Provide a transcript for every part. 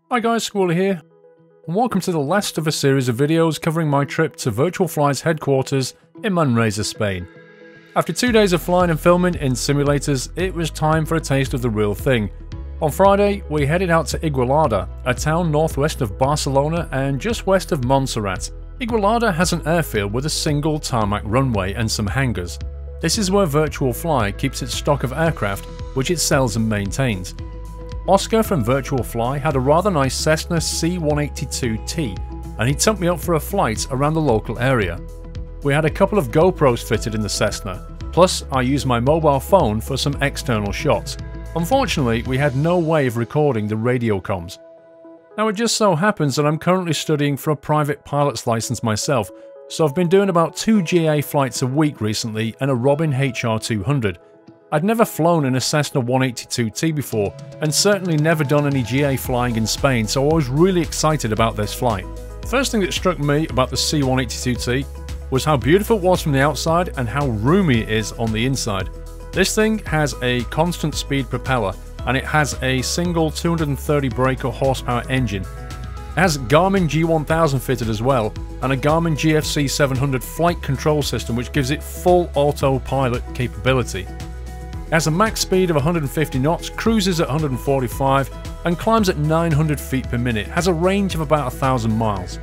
Hi guys, Squally here, and welcome to the last of a series of videos covering my trip to Virtual Fly's headquarters in Manresa, Spain. After 2 days of flying and filming in simulators, it was time for a taste of the real thing. On Friday, we headed out to Igualada, a town northwest of Barcelona and just west of Montserrat. Igualada has an airfield with a single tarmac runway and some hangars. This is where Virtual Fly keeps its stock of aircraft, which it sells and maintains. Oscar from Virtual Fly had a rather nice Cessna C182T, and he took me up for a flight around the local area. We had a couple of GoPros fitted in the Cessna, plus I used my mobile phone for some external shots. Unfortunately, we had no way of recording the radio comms. Now it just so happens that I'm currently studying for a private pilot's license myself, so I've been doing about 2 GA flights a week recently and a Robin HR200. I'd never flown in a Cessna 182T before, and certainly never done any GA flying in Spain, so I was really excited about this flight. First thing that struck me about the C182T was how beautiful it was from the outside and how roomy it is on the inside. This thing has a constant speed propeller, and it has a single 230 brake or horsepower engine. It has Garmin G1000 fitted as well, and a Garmin GFC 700 flight control system which gives it full autopilot capability. It has a max speed of 150 knots, cruises at 145, and climbs at 900 feet per minute, has a range of about 1,000 miles.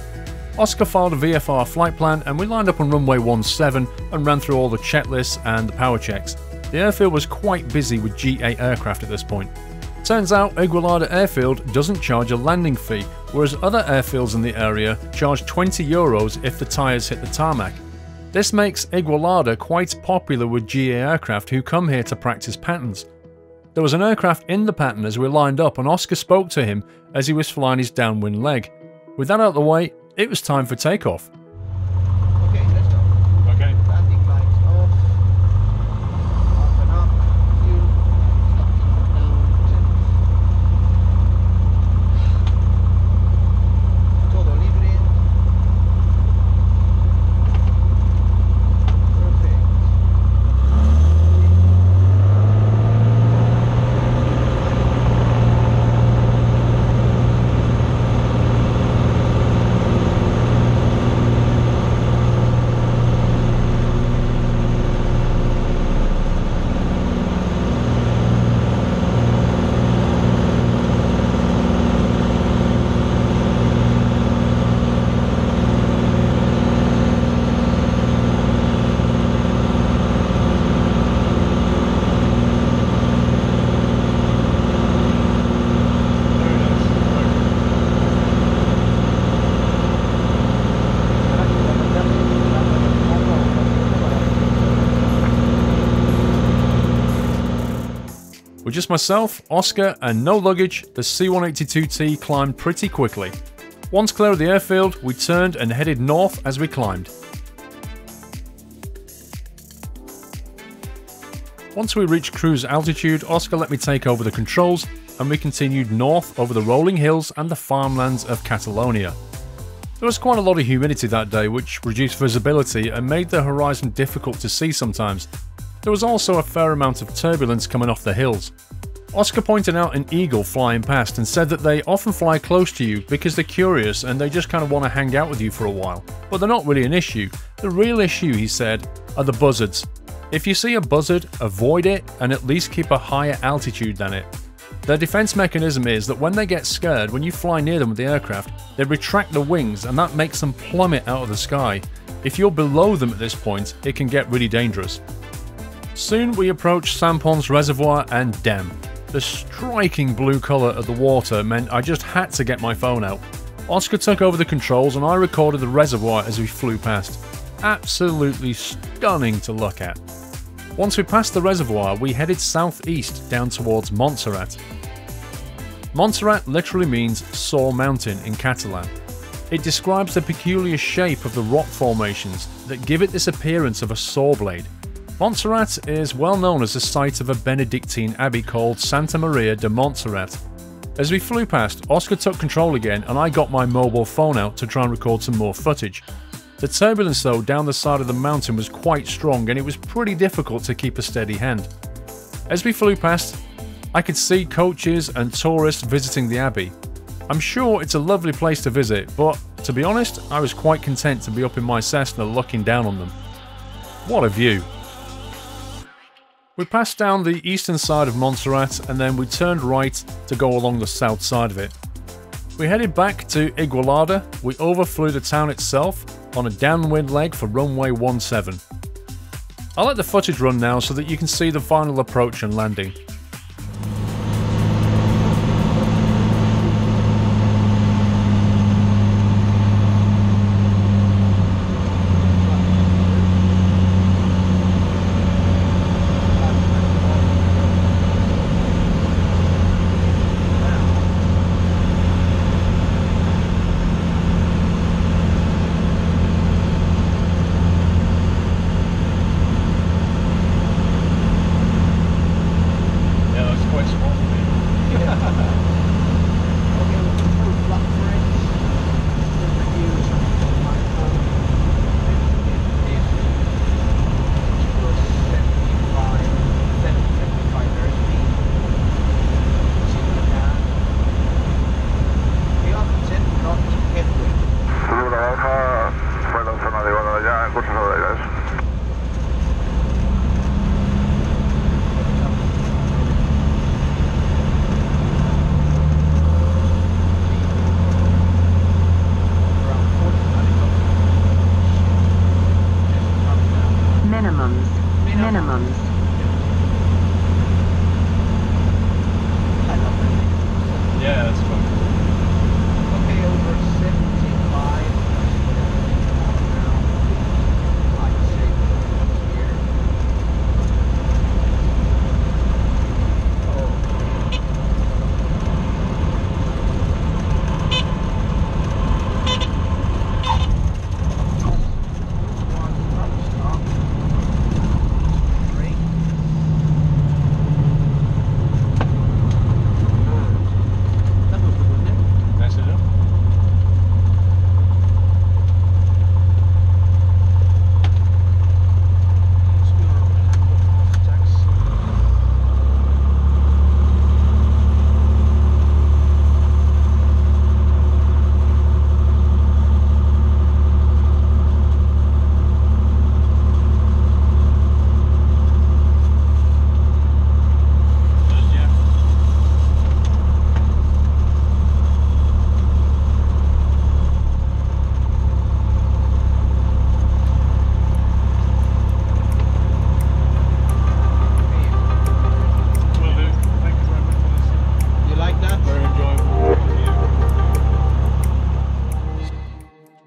Oscar filed a VFR flight plan and we lined up on runway 17 and ran through all the checklists and the power checks. The airfield was quite busy with GA aircraft at this point. Turns out Igualada Airfield doesn't charge a landing fee, whereas other airfields in the area charge €20 if the tyres hit the tarmac. This makes Igualada quite popular with GA aircraft who come here to practice patterns. There was an aircraft in the pattern as we lined up and Oscar spoke to him as he was flying his downwind leg. With that out of the way, it was time for takeoff. Okay, let's go. Okay. Landing lights off. Open up. Fuel. Down. Todo libre. With just myself, Oscar, and no luggage, the C182T climbed pretty quickly. Once clear of the airfield, we turned and headed north as we climbed. Once we reached cruise altitude, Oscar let me take over the controls, and we continued north over the rolling hills and the farmlands of Catalonia. There was quite a lot of humidity that day, which reduced visibility and made the horizon difficult to see sometimes. There was also a fair amount of turbulence coming off the hills. Oscar pointed out an eagle flying past and said that they often fly close to you because they're curious and they just kind of want to hang out with you for a while. But they're not really an issue. The real issue, he said, are the buzzards. If you see a buzzard, avoid it and at least keep a higher altitude than it. Their defense mechanism is that when they get scared, when you fly near them with the aircraft, they retract the wings and that makes them plummet out of the sky. If you're below them at this point, it can get really dangerous. Soon we approached Sampon's reservoir and dam. The striking blue colour of the water meant I just had to get my phone out. Oscar took over the controls and I recorded the reservoir as we flew past. Absolutely stunning to look at. Once we passed the reservoir, we headed southeast down towards Montserrat. Montserrat literally means sore mountain in Catalan. It describes the peculiar shape of the rock formations that give it this appearance of a saw blade. Montserrat is well known as the site of a Benedictine abbey called Santa Maria de Montserrat. As we flew past, Oscar took control again and I got my mobile phone out to try and record some more footage. The turbulence though down the side of the mountain was quite strong and it was pretty difficult to keep a steady hand. As we flew past, I could see coaches and tourists visiting the abbey. I'm sure it's a lovely place to visit, but to be honest, I was quite content to be up in my Cessna looking down on them. What a view! We passed down the eastern side of Montserrat and then we turned right to go along the south side of it. We headed back to Igualada. We overflew the town itself on a downwind leg for runway 17. I'll let the footage run now so that you can see the final approach and landing. Minimums. Yeah, that's fun. Okay, over 75. I'd say here.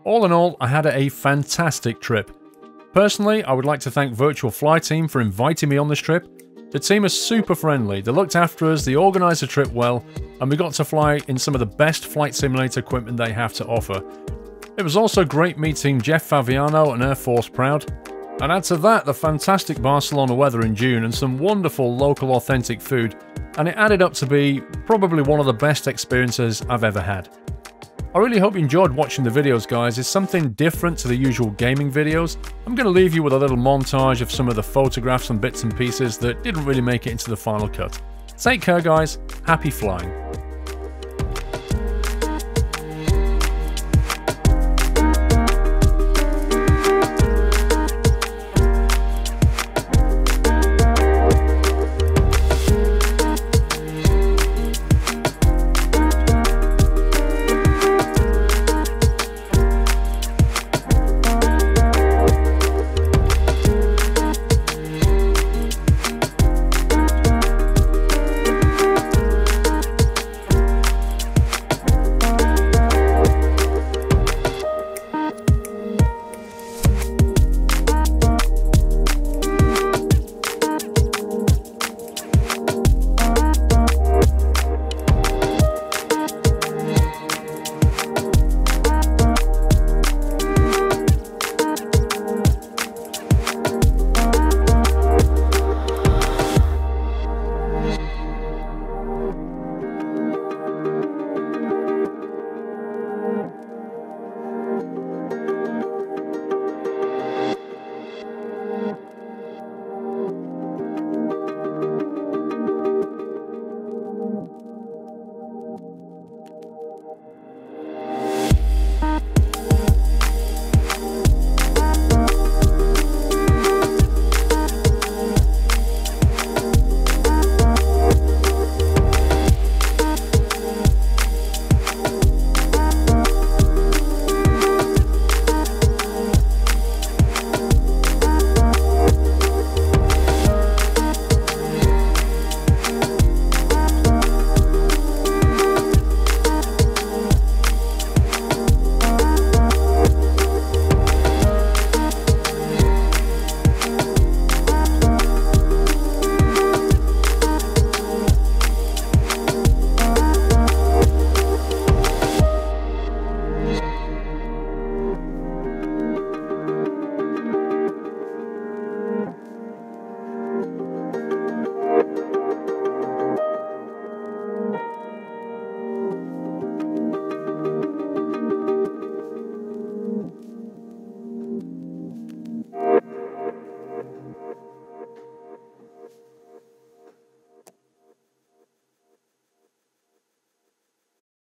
All in all, I had a fantastic trip. Personally, I would like to thank Virtual Fly Team for inviting me on this trip. The team is super friendly, they looked after us, they organised the trip well, and we got to fly in some of the best flight simulator equipment they have to offer. It was also great meeting Jeff Favignano and Air Force Proud, and add to that the fantastic Barcelona weather in June and some wonderful local authentic food, and it added up to be probably one of the best experiences I've ever had. I really hope you enjoyed watching the videos, guys. It's something different to the usual gaming videos. I'm going to leave you with a little montage of some of the photographs and bits and pieces that didn't really make it into the final cut. Take care, guys. Happy flying.